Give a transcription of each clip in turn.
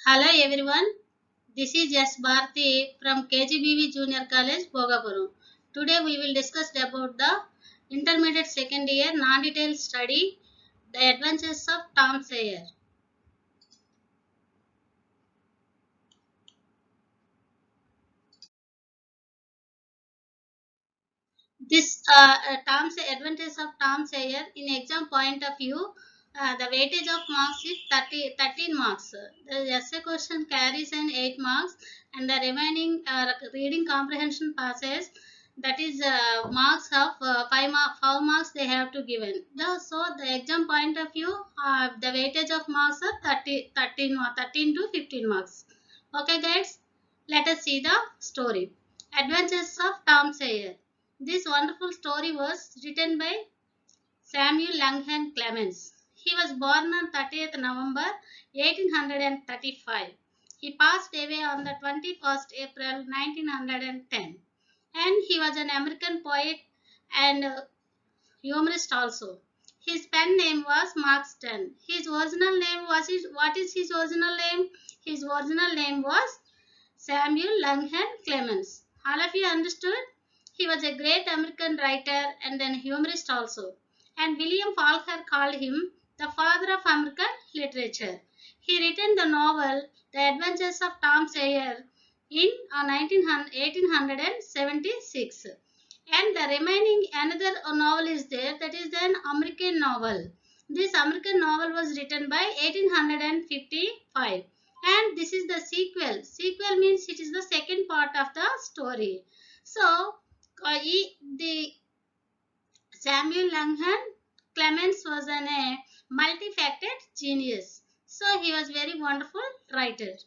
Hello everyone, this is S. Bharti from KGBV Junior College, Bhogapuram. Today we will discuss about the intermediate second year non-detailed study, the adventures of Tom Sawyer. This adventures of Tom Sawyer in exam point of view, the weightage of marks is 13 marks. The essay question carries an 8 marks and the remaining reading comprehension passes that is marks of 5 marks they have to given. So the exam point of view, the weightage of marks are 13 to 15 marks. Okay guys, let us see the story. Adventures of Tom Sawyer. This wonderful story was written by Samuel Langham Clemens. He was born on 30th November 1835. He passed away on the 21st April 1910. And he was an American poet and humorist also. His pen name was Marston. His original name what is his original name? His original name was Samuel Langham Clemens. All of you understood? He was a great American writer and an humorist also. And William Faulkner called him the father of American literature. He written the novel The Adventures of Tom Sawyer in 1876. And the remaining another novel is there, that is an American novel. This American novel was written by 1855, and this is the sequel means it is the second part of the story. So the Samuel Langham Clemens was a multifaceted genius, so he was very wonderful writer.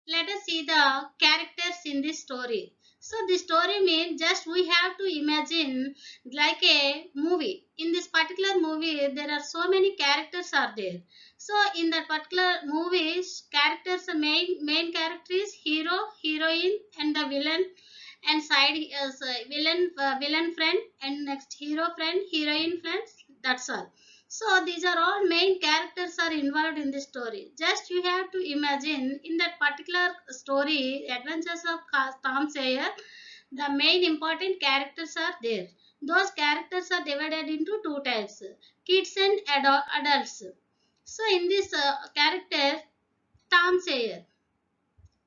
Let us see the characters in this story. So the story means just we have to imagine like a movie. In this particular movie, there are so many characters are there. So in that particular movie, characters, the main character is hero, heroine, and the villain, and side is villain friend, and next hero friend, heroine friends. That's all. So these are all main characters are involved in this story. Just you have to imagine in that particular story, Adventures of Tom Sawyer, the main important characters are there. Those characters are divided into two types: kids and adults. So in this character, Tom Sawyer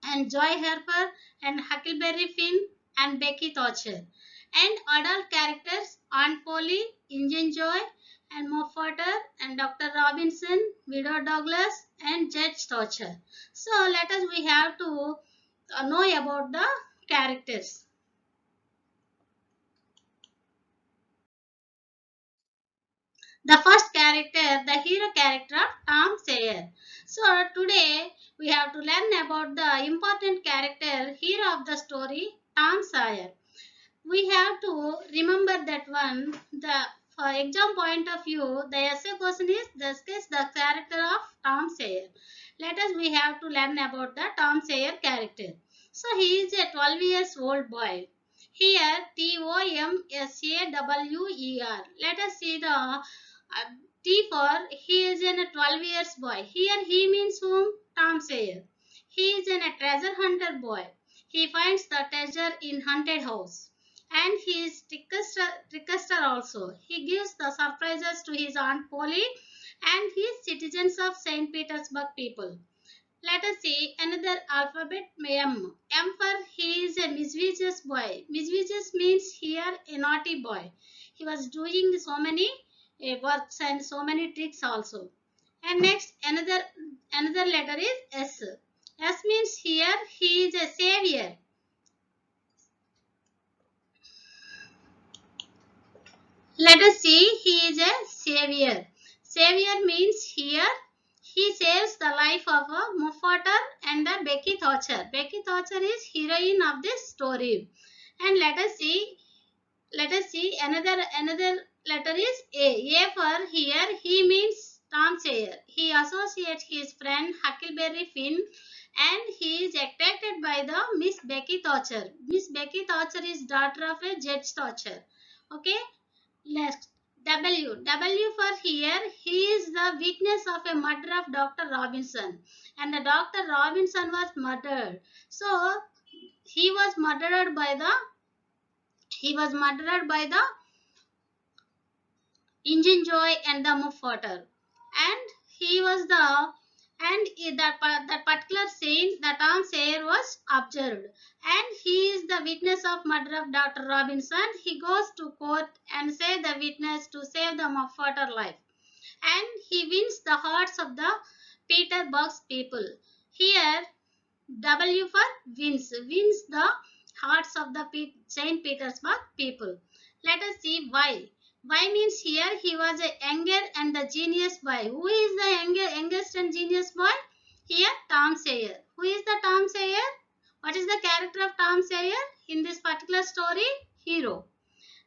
and Joy Harper and Huckleberry Finn and Becky Thatcher. And adult characters Aunt Polly, Injun Joy, and Moffatter and Dr. Robinson, Widow Douglas, and Judge Thatcher. So let us we have to know about the characters. The first character, the hero character of Tom Sawyer. So today we have to learn about the important character, hero of the story, Tom Sawyer. We have to remember that one. The for exam point of view, the essay question is discuss the character of Tom Sawyer. Let us we have to learn about the Tom Sawyer character. So he is a 12 years old boy. Here Tomsawer. Let us see the T for he is in a 12 years boy. Here he means whom? Tom Sawyer. He is in a treasure hunter boy. He finds the treasure in haunted house. And he is trickster also. He gives the surprises to his Aunt Polly and his citizens of St. Petersburg people. Let us see another alphabet M. M for he is a mischievous boy. Mischievous means here a naughty boy. He was doing so many works and so many tricks also. And next another letter is S. S means here he is a savior. Let us see, he is a savior. Savior means here he saves the life of a Muffatar and the Becky Thatcher. Becky Thatcher is heroine of this story. And let us see another letter is A. A for here he means Tom Sawyer. He associates his friend Huckleberry Finn and he is attracted by the Miss Becky Thatcher. Miss Becky Thatcher is daughter of a Judge Thatcher. Okay. Next, W for here, he is the witness of a murder of Dr. Robinson, and the Dr. Robinson was murdered. So he was murdered by the he was murdered by the Injun Joy and the Muffater, and he was the that particular scene that Tom Sayer was observed, and he is the witness of murder of Dr. Robinson. He goes to court and say the witness to save the Muffater life, and he wins the hearts of the Peterburg's people. Here W for wins the hearts of the Saint Petersburg people. Let us see why. Why means here he was a younger and the genius boy. Who is the youngest and genius boy? Here Tom Sawyer. Who is the Tom Sawyer? What is the character of Tom Sawyer in this particular story? Hero.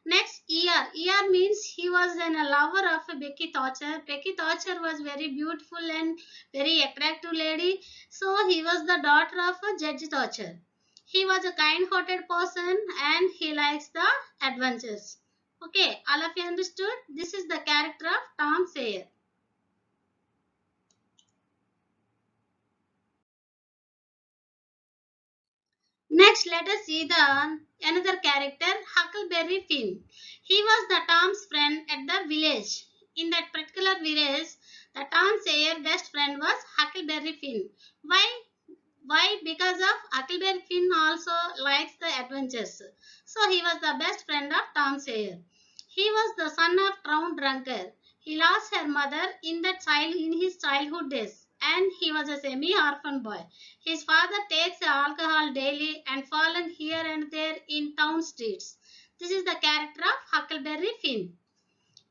Next, ER. ER means he was a lover of Becky Thatcher. Becky Thatcher was very beautiful and very attractive lady. So he was the daughter of Judge Thatcher. He was a kind-hearted person and he likes the adventures. Okay, all of you understood? This is the character of Tom Sawyer. Next, let us see the another character, Huckleberry Finn. He was the Tom's friend at the village. In that particular village, the Tom Sawyer best friend was Huckleberry Finn. Why? Why? Because of Huckleberry Finn also likes the adventures. So he was the best friend of Tom Sawyer. He was the son of Town Drunkard. He lost her mother in his childhood days, and he was a semi-orphan boy. His father takes alcohol daily and fallen here and there in town streets. This is the character of Huckleberry Finn.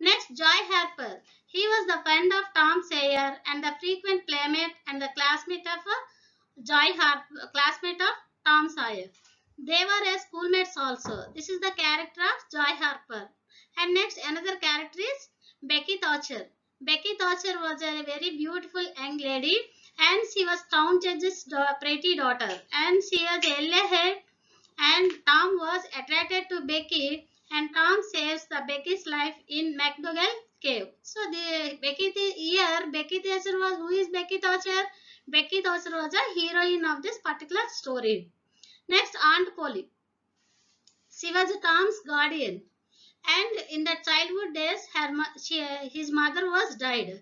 Next, Joy Harper. He was the friend of Tom Sawyer and the frequent playmate and the classmate of classmate of Tom Sawyer. They were schoolmates also. This is the character of Joy Harper. And next, another character is Becky Thatcher. Becky Thatcher was a very beautiful young lady, and she was town judge's pretty daughter. And she has yellow hair, and Tom was attracted to Becky, and Tom saves the Becky's life in McDougal cave. So the Becky Thatcher was, who is Becky Thatcher? Becky Thatcher was a heroine of this particular story. Next, Aunt Polly. She was Tom's guardian, and in the childhood days, his mother was died.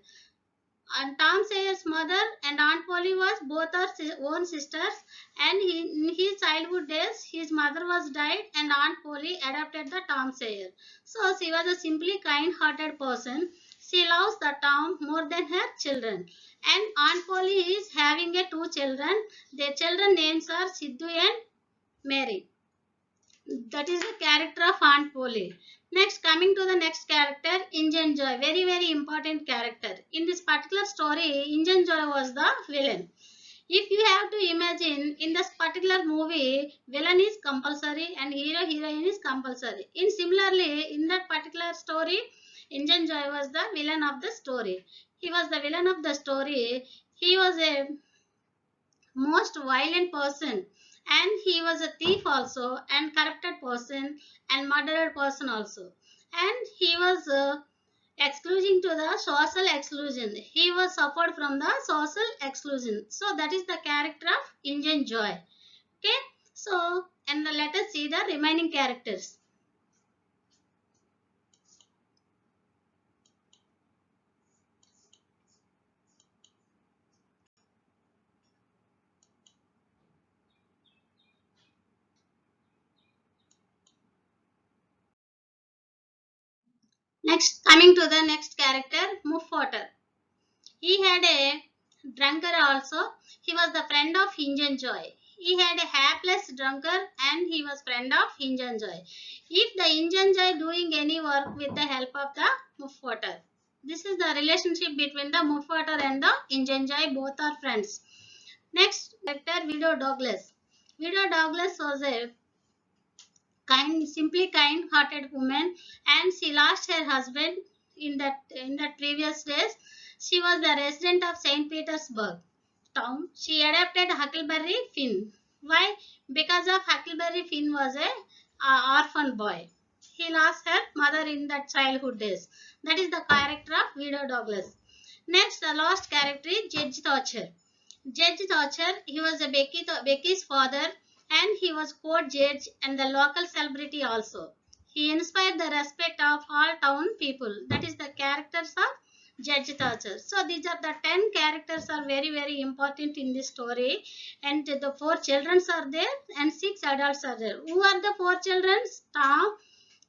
And Tom Sayer's mother and Aunt Polly was both her own sisters, and in his childhood days, his mother was died, and Aunt Polly adopted the Tom Sayer. So she was a simply kind-hearted person. She loves the Tom more than her children. And Aunt Polly is having two children. Their children names are Sidhu and Mary. That is the character of Aunt Polly. Next, coming to the next character, Injun Joy. Very important character. In this particular story, Injun Joy was the villain. If you have to imagine, in this particular movie, villain is compulsory and heroine is compulsory. Similarly, in that particular story, Injun Joy was the villain of the story. He was the villain of the story. He was a most violent person, and he was a thief also, and corrupted person, and murdered person also, and he was excluding to the social exclusion. He was suffered from the social exclusion. So that is the character of Indian Joy. Okay, so and let us see the remaining characters. Next, coming to the next character, Muffater. He had a drunkard also. He was the friend of Injun Joy. He had a hapless drunkard, and he was friend of Injun Joy. If the Injun Joy doing any work with the help of the Muffater. This is the relationship between the Muffater and the Injun Joy. Both are friends. Next character, Widow Douglas. Widow Douglas was a simply kind-hearted woman, and she lost her husband in that previous days. She was the resident of Saint Petersburg town. She adopted Huckleberry Finn. Why? Because of Huckleberry Finn was a orphan boy. he lost her mother in the childhood days. That is the character of Widow Douglas. Next, the last character is Judge Thatcher. Judge Thatcher, he was Becky's father, and he was court judge and the local celebrity also. He inspired the respect of all town people. That is the characters of Judge Thatcher. So these are the 10 characters are very very important in this story, and the 4 children are there and 6 adults are there. Who are the 4 children? Tom,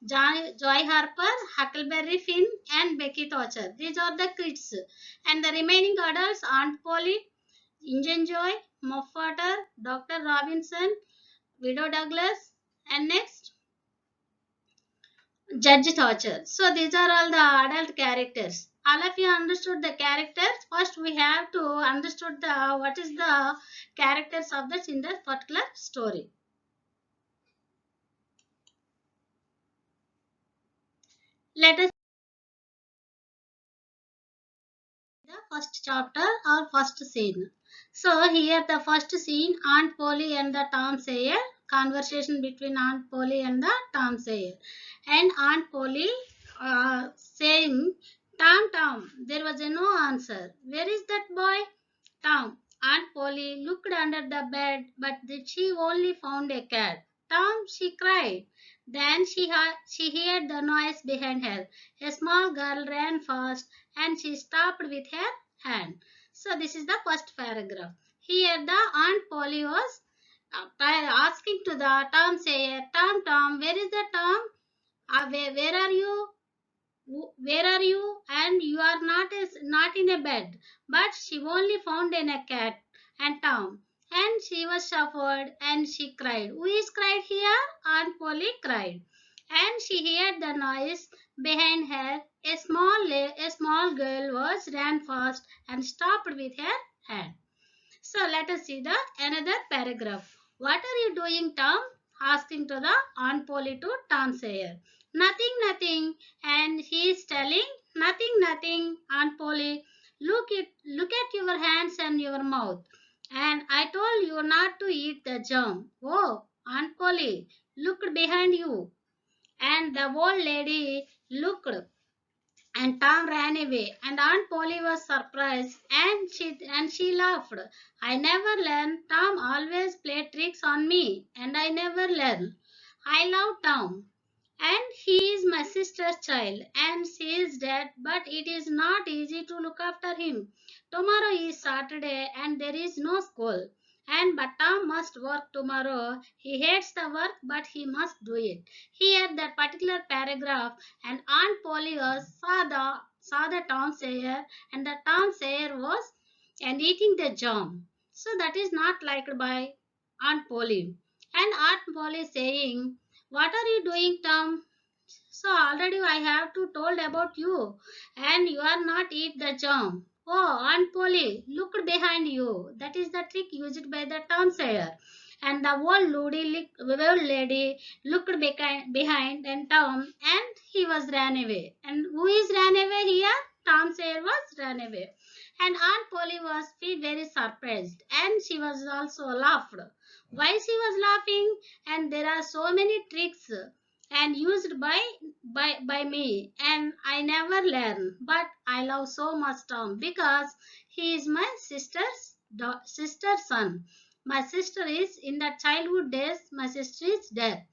Joy Harper, Huckleberry Finn, and Becky Thatcher. These are the kids, and the remaining adults: Aunt Polly, Injun Joy, Muffwater, Dr. Robinson, Widow Douglas, and next Judge Thatcher. So these are all the adult characters. All of you understood the characters. First, we have to understood the what is the characters of this in this particular story. Let us see the first chapter or first scene. So here the first scene: Aunt Polly and the Tom Sawyer. Conversation between Aunt Polly and the Tom Sawyer, and Aunt Polly saying, "Tom, Tom." There was a no answer. "Where is that boy?" "Tom." Aunt Polly looked under the bed, but she only found a cat. "Tom," she cried. Then she heard the noise behind her. A small girl ran fast, and she stopped with her hand. So this is the first paragraph. Here the Aunt Polly was asking to the Tom Sayer, "Tom, Tom, where is the Tom? Where are you? Where are you?" And you are not in a bed. But she only found in a cat and Tom. And she was suffered and she cried. Who is cried here? Aunt Polly cried. And she heard the noise behind her. A small girl was ran fast and stopped with her hand. So let us see the another paragraph. "What are you doing, Tom?" asking to the Aunt Polly to Tom Sawyer. "Nothing, nothing." And he is telling, "Nothing, nothing, Aunt Polly. Look at your hands and your mouth. And I told you not to eat the germ." "Oh, Aunt Polly, look behind you." And the old lady looked, and Tom ran away, and Aunt Polly was surprised, and she laughed. "I never learn. Tom always played tricks on me, and I never learn. I love Tom, and he is my sister's child, and she is dead, but it is not easy to look after him. Tomorrow is Saturday, and there is no school. And but Tom must work tomorrow. He hates the work, but he must do it." Here, that particular paragraph, and Aunt Polly saw the Tom Sayer, and the Tom Sayer was and eating the jam. So that is not liked by Aunt Polly. And Aunt Polly saying, "What are you doing, Tom? So already I have to told about you, and you are not eat the jam." "Oh, Aunt Polly, look behind you." That is the trick used by the Tom Sayer. And the old lady looked behind and Tom, and he was ran away. And who is ran away here? Tom Sayer was ran away. And Aunt Polly was feel very surprised, and she was also laughed. Why she was laughing? And there are so many tricks and used by me, and I never learn, but I love so much Tom because he is my sister's son. My sister is in the childhood days, my sister is dead.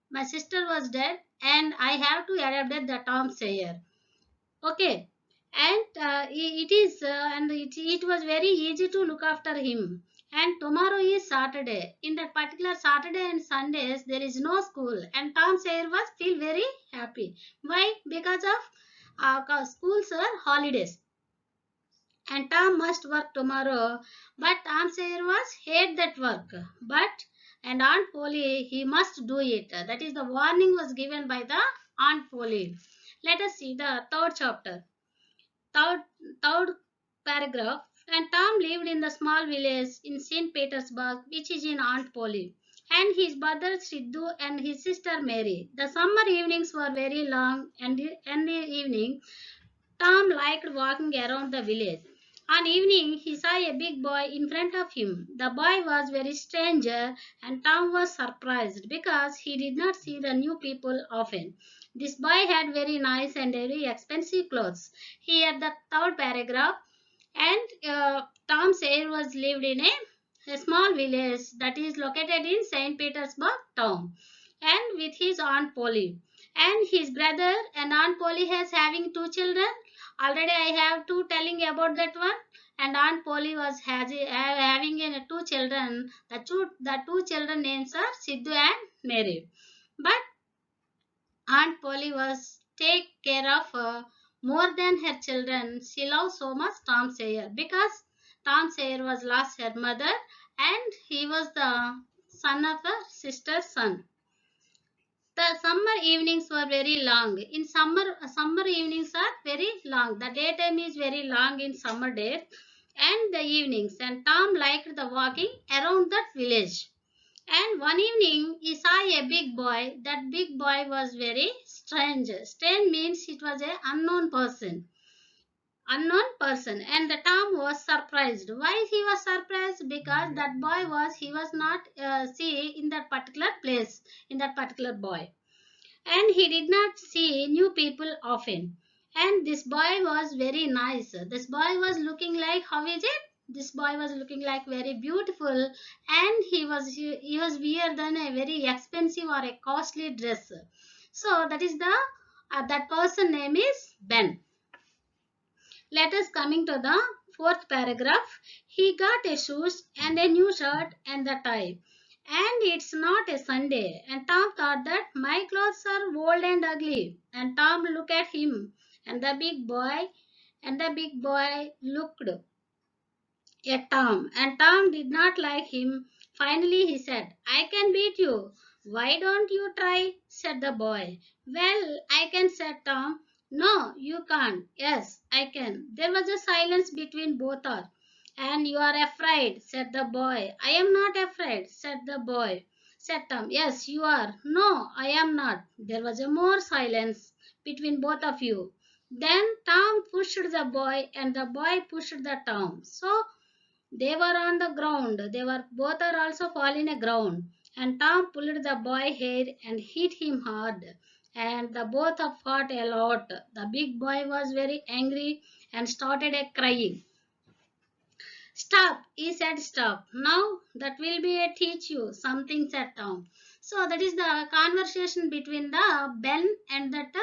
My sister was dead, and I have to adapt the Tom Sayer. Okay. And it was very easy to look after him. And tomorrow is Saturday. In that particular Saturday and Sundays, there is no school, and Tom Sayer was feel very happy. Why? Because of schools are holidays, and Tom must work tomorrow. But Tom Sayer was hate that work. But and Aunt Polly, he must do it. That is the warning was given by the Aunt Polly. Let us see the third chapter. Third, third paragraph. And Tom lived in the small village in St. Petersburg, which is in Aunt Polly, and his brother Sidhu and his sister Mary. The summer evenings were very long, and in the evening Tom liked walking around the village. On evening, he saw a big boy in front of him. The boy was very stranger, and Tom was surprised because he did not see the new people often. This boy had very nice and very expensive clothes. Here, the third paragraph, and Tom Sayer was lived in a small village that is located in St. Petersburg town, and with his aunt Polly and his brother, and aunt Polly has having two children. Already I have two telling about that one, and aunt Polly was having two children. The two children names are Sidhu and Mary, but Aunt Polly was take care of her more than her children. She loved so much Tom Sawyer because Tom Sawyer was lost her mother, and he was the son of her sister's son. The summer evenings were very long. In summer evenings are very long. The daytime is very long in summer days and the evenings. And Tom liked the walking around that village. And one evening he saw a big boy. That big boy was very strange. Strange means it was an unknown person, and the Tom was surprised. Why he was surprised? Because that boy was he was not see in that particular place, in that particular boy, and he did not see new people often. And this boy was very nice. This boy was looking like, how is it? This boy was looking like very beautiful, and he was wear than a very expensive or a costly dress. So that is the that person name is Ben. Let us coming to the fourth paragraph. He got a shoes and a new shirt and the tie. And it's not a Sunday. And Tom thought that my clothes are old and ugly. And Tom looked at him. And the big boy looked at Tom. And Tom did not like him. Finally he said, I can beat you. Why don't you try? Said the boy. Well, I can, said Tom. No, you can't. Yes, I can. There was a silence between both us. And you are afraid, said the boy. I am not afraid, said the boy. Said Tom. Yes, you are. No, I am not. There was a more silence between both of you. Then Tom pushed the boy and the boy pushed the Tom. So they were on the ground. They were both are also falling a ground. And Tom pulled the boy hair and hit him hard. And the both of fought a lot. The big boy was very angry and started a crying. Stop, he said, stop. Now that will be a teach you something, said Tom. So that is the conversation between the Ben and that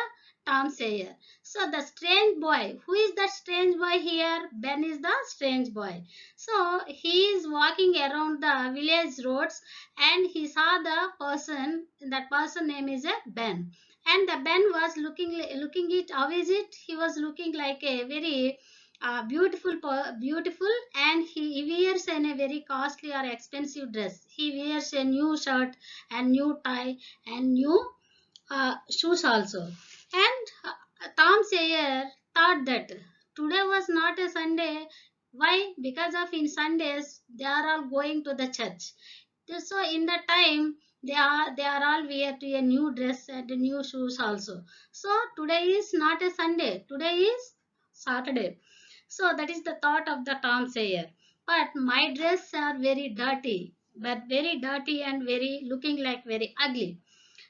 Tom Sayer. So the strange boy, who is the strange boy here? Ben is the strange boy. So he is walking around the village roads and he saw the person. That person name is Ben. And the Ben was looking it. How is it? He was looking like a very beautiful, and he wears in a very costly or expensive dress. He wears a new shirt and new tie and new shoes also. And Tom Sayer thought that today was not a Sunday. Why? Because of in Sundays they are all going to the church. So in the time they are all wear to a new dress and a new shoes also. So today is not a Sunday. Today is Saturday. So that is the thought of the Tom Sayer. But my dress are very dirty, but very dirty and very looking like very ugly.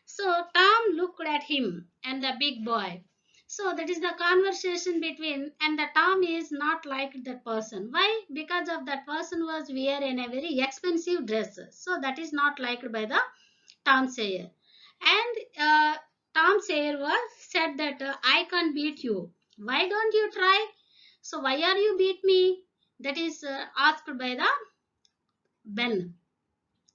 So Tom looked at him and the big boy. So that is the conversation between, and the Tom is not like that person. Why? Because of that person was wearing a very expensive dress. So that is not liked by the Tom Sayer. And Tom Sayer was said that I can beat you. Why don't you try? So why are you beat me? That is asked by the Ben.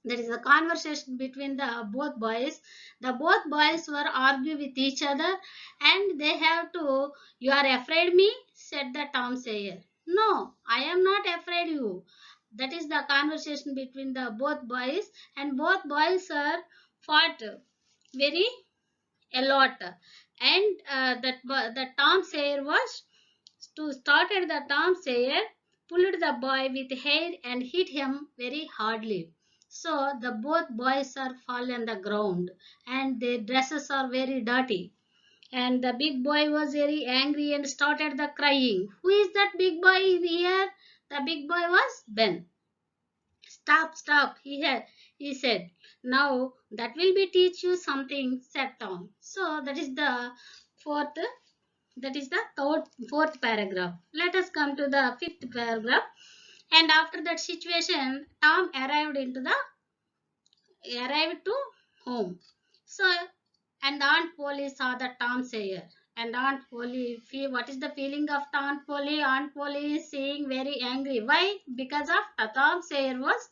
There is a conversation between the both boys. The both boys were arguing with each other, and they have to. You are afraid me? Said the Tom Sayer. No, I am not afraid you. That is the conversation between the both boys, and both boys are fought very a lot. And the Tom Sayer was to started the Tom Sayer pulled the boy with hair and hit him very hardly. So the both boys are fall on the ground and their dresses are very dirty. And the big boy was very angry and started the crying. Who is that big boy here? The big boy was Ben. Stop, stop, he said. Now that will be teach you something, said Tom. So that is the fourth, that is the fourth paragraph. Let us come to the fifth paragraph. And after that situation, Tom arrived to home. So, and Aunt Polly saw the Tom Sawyer. And Aunt Polly, what is the feeling of Aunt Polly? Aunt Polly is saying very angry. Why? Because of Tom Sawyer was,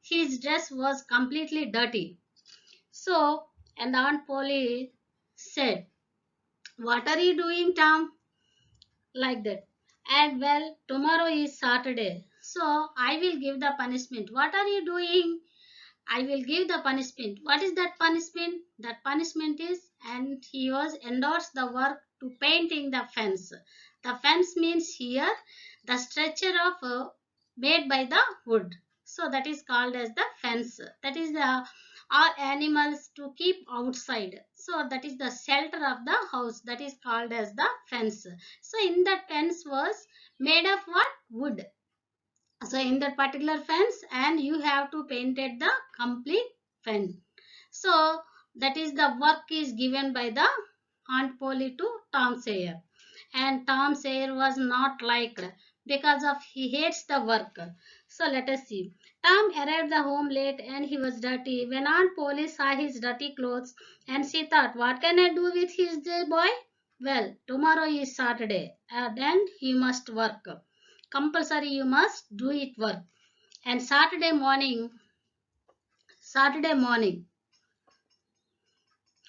his dress was completely dirty. So, and Aunt Polly said, "What are you doing, Tom?" Like that. And well, tomorrow is Saturday. So, I will give the punishment. What are you doing? I will give the punishment. What is that punishment? That punishment is, and he was endorsed the work to painting the fence. The fence means here the structure of made by the wood. So that is called as the fence. That is the our animals to keep outside. So that is the shelter of the house. That is called as the fence. So in that fence was made of what? Wood. So in that particular fence, and you have to paint it the complete fence. So that is the work is given by the Aunt Polly to Tom Sawyer. And Tom Sawyer was not liked because of he hates the work. So let us see. Tom arrived the home late and he was dirty. When Aunt Polly saw his dirty clothes, and she thought, what can I do with his boy? Well, tomorrow is Saturday, then he must work. Compulsory you must do it work. And Saturday morning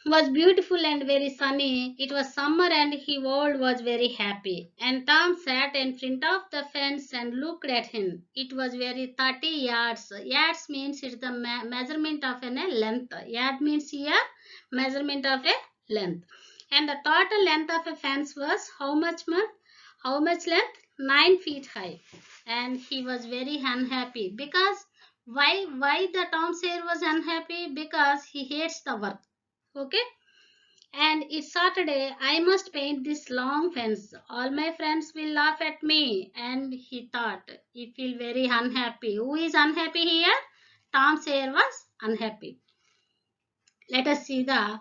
was beautiful and very sunny. It was summer and he world was very happy. And Tom sat in front of the fence and looked at him. It was very 30 yards. Yards means it's the measurement of a length. Yard means here measurement of a length. And the total length of a fence was how much more? How much length? 9 feet high. And he was very unhappy because why the Tom Sawyer was unhappy? Because he hates the work. Okay, and it's Saturday. I must paint this long fence. All my friends will laugh at me. And he thought, he feel very unhappy. Who is unhappy here? Tom Sawyer was unhappy. Let us see the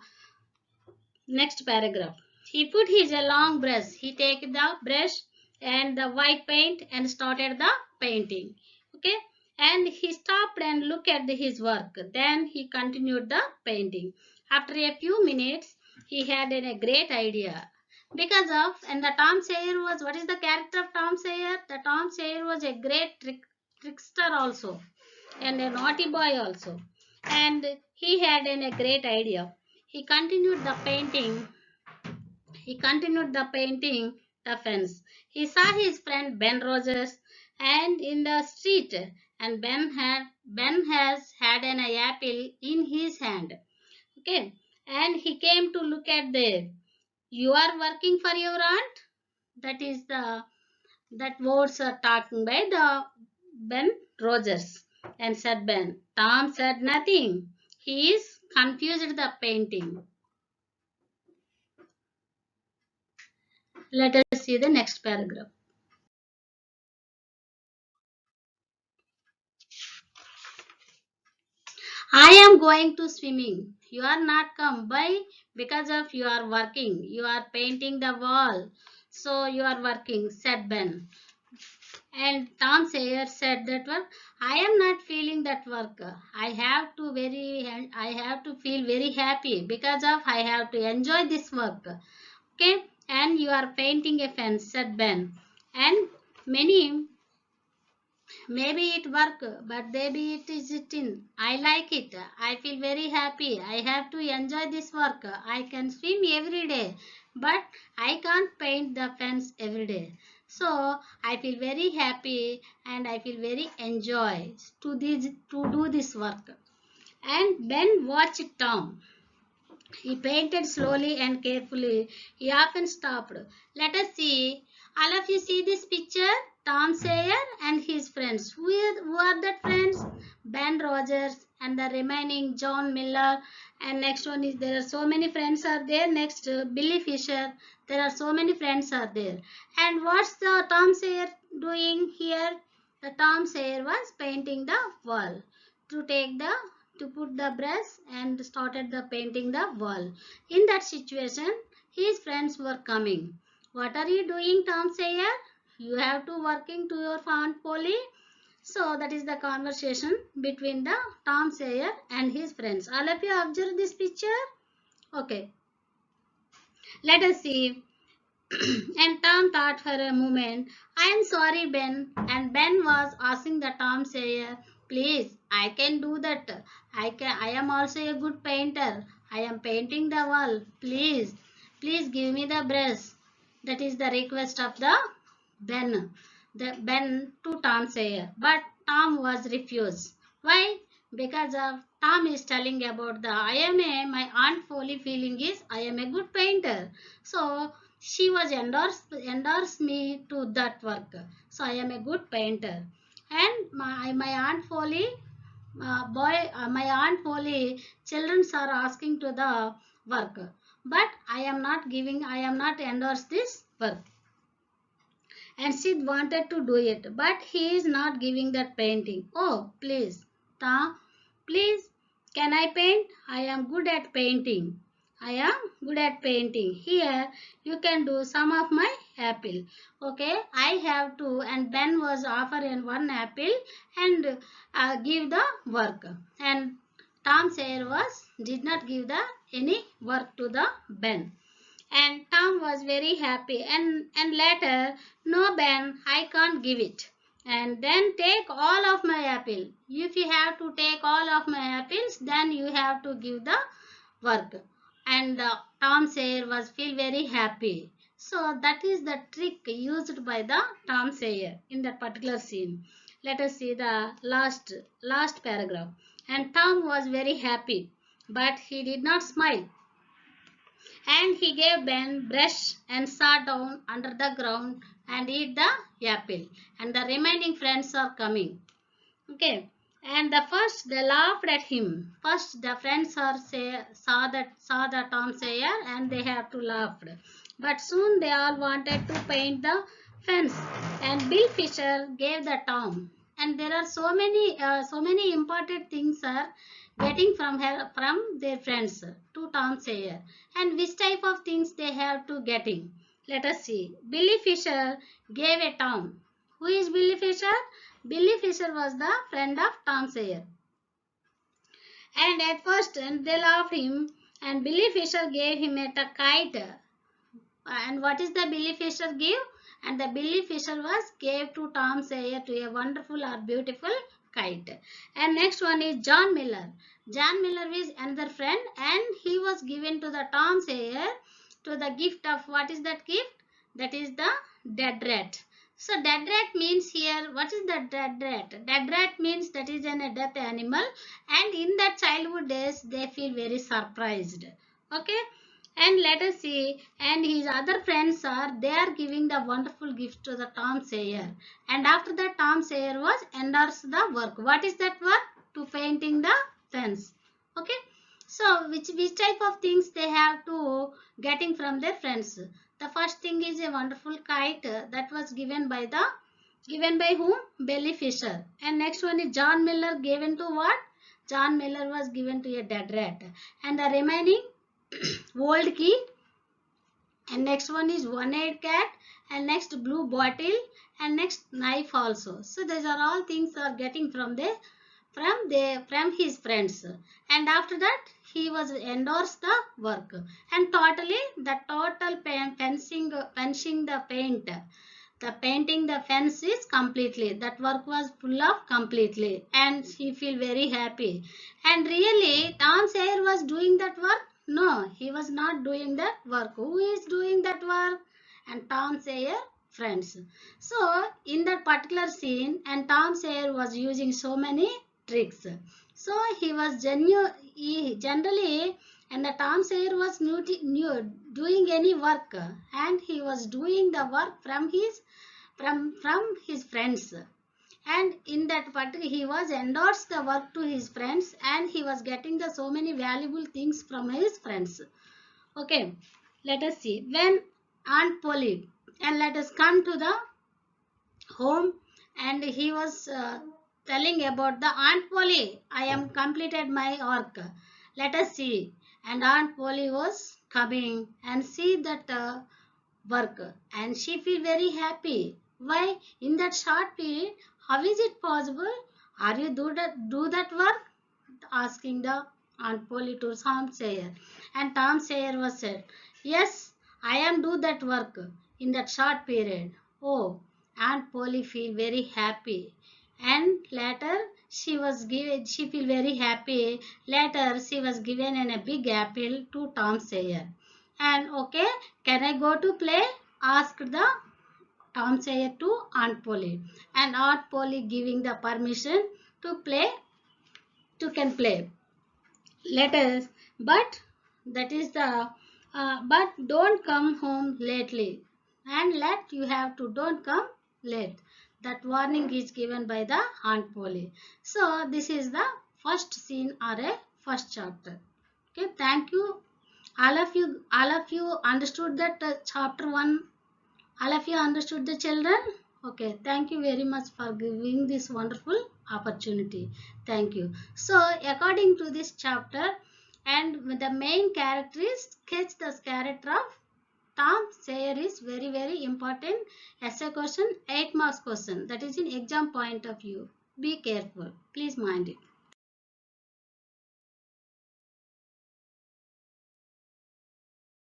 next paragraph. He put his long brush. He take the brush and the white paint and started the painting. Okay, and he stopped and looked at his work. Then he continued the painting. After a few minutes, he had a great idea. Because of, and the Tom Sawyer was, what is the character of Tom Sawyer? The Tom Sawyer was a great trickster also, and a naughty boy also. And he had a great idea. He continued the painting. He continued the painting the fence. He saw his friend Ben Rogers and in the street, and Ben has had an apple in his hand. Okay, and he came to look at the. You are working for your aunt. That is the that words are talking by the Ben Rogers, and said Ben. Tom said nothing. He is confused the painting. Let us see the next paragraph. I am going to swimming. You are not come. Why? Because of you are working. You are painting the wall. So you are working, said Ben. And Tom Sayer said that work. I am not feeling that work. I have to feel very happy because of I have to enjoy this work. Okay? And you are painting a fence, said Ben. And many maybe it work, but maybe it is it in. I like it. I feel very happy. I have to enjoy this work. I can swim every day, but I can't paint the fence every day. So I feel very happy and I feel very enjoy to do this work. And Ben watched Tom. He painted slowly and carefully. He often stopped. Let us see. All of you see this picture? Tom Sawyer and his friends. Who are that friends? Ben Rogers and the remaining John Miller, and next one is there are so many friends are there. Next Billy Fisher. There are so many friends are there. And what's the Tom Sawyer doing here? The Tom Sawyer was painting the wall to put the brush and started the painting the wall. In that situation, his friends were coming. What are you doing, Tom Sawyer? You have to working to your Aunt Polly. So that is the conversation between the Tom Sawyer and his friends. All of you observe this picture? Okay. Let us see. And Tom thought for a moment. I am sorry, Ben. And Ben was asking the Tom Sawyer, please, I can do that. I am also a good painter. I am painting the wall. Please give me the brush. That is the request of Ben. The Ben to Tom Sawyer. But Tom was refused. Why? Because of Tom is telling about my Aunt Foley feeling is I am a good painter. So she was endorsed me to that work. So I am a good painter. And my Aunt Foley, my Aunt Foley, children are asking to the work. But I am not endorsed this work. And Sid wanted to do it, but he is not giving that painting. Oh, please, Tom, please, can I paint? I am good at painting. I am good at painting. Here, you can do some of my apple. Okay, I have to. And Ben was offering one apple and give the work. And Tom Sawyer did not give the any work to the Ben. And Tom was very happy. And later, no, Ben, I can't give it. And then take all of my apple. If you have to take all of my apples, then you have to give the work. And Tom Sawyer was feel very happy. So that is the trick used by the Tom Sawyer in that particular scene. Let us see the last paragraph. And Tom was very happy, but he did not smile. And he gave Ben brush and sat down under the ground and eat the apple. And the remaining friends are coming. Okay. And the first they laughed at him. First the friends saw the Tom Sawyer and they have to laugh. But soon they all wanted to paint the fence. And Bill Fisher gave the Tom. And there are so many important things are getting from their friends to Tom Sawyer. And which type of things they have to getting. Let us see. Billy Fisher gave a Tom. Who is Billy Fisher? Billy Fisher was the friend of Tom Sawyer. And at first they loved him and Billy Fisher gave him a kite. And what is the Billy Fisher give? And the Billy Fisher gave to Tom Sawyer to a wonderful or beautiful kite. And next one is John Miller. John Miller is another friend and he was given to the Tom Sawyer to the gift of what is that gift? That is the dead rat. So dead rat means here, what is the dead rat? Dead rat means that is a death animal and in that childhood days they feel very surprised. Okay. And let us see, and his other friends they are giving the wonderful gift to the Tom Sawyer. And after that Tom Sawyer was endorsed the work. What is that work? To painting the fence. Okay. So which type of things they have to getting from their friends? The first thing is a wonderful kite that was given by whom? Billy Fisher. And next one is John Miller given to what? John Miller was given to a dead rat. And the remaining old key. And next one is one-eyed cat. And next blue bottle. And next knife also. So these are all things are getting from his friends. And after that he was endorsed the work. And the total fencing the paint. The painting the fence is completely. That work was full of completely. And he feel very happy. And really Tom Sawyer was doing that work? No, he was not doing that work. Who is doing that work? And Tom Sawyer friends. So in that particular scene and Tom Sawyer was using so many tricks. So he was generally and the Tom Sawyer was doing any work and he was doing the work from his friends. and in that particular he was endorsed the work to his friends, and he was getting the so many valuable things from his friends. Okay, let us see when Aunt Polly, and let us come to the home, and he was telling about the Aunt Polly, I am completed my work, let us see. And Aunt Polly was coming and see that work, and she feel very happy. Why? In that short period, how is it possible? Are you do that work? Asking the Aunt Polly to Tom Sawyer. And Tom Sawyer was said, yes, I am do that work in that short period. Oh, Aunt Polly feel very happy. And later she feel very happy. Later she was given a big apple to Tom Sawyer. And okay, can I go to play? Asked the Tom Sawyer to Aunt Polly. And Aunt Polly giving the permission to play, to can play. Let us, but that is the but don't come home lately, and let you have to don't come late. That warning is given by the Aunt Polly. So this is the first scene or a first chapter. Okay, thank you. All of you understood that chapter 1. All of you understood the children? Okay, thank you very much for giving this wonderful opportunity. Thank you. So, according to this chapter, and the main character is sketch the character of Tom Sawyer is very very important. Essay question, 8 marks question. That is in exam point of view. Be careful. Please mind it.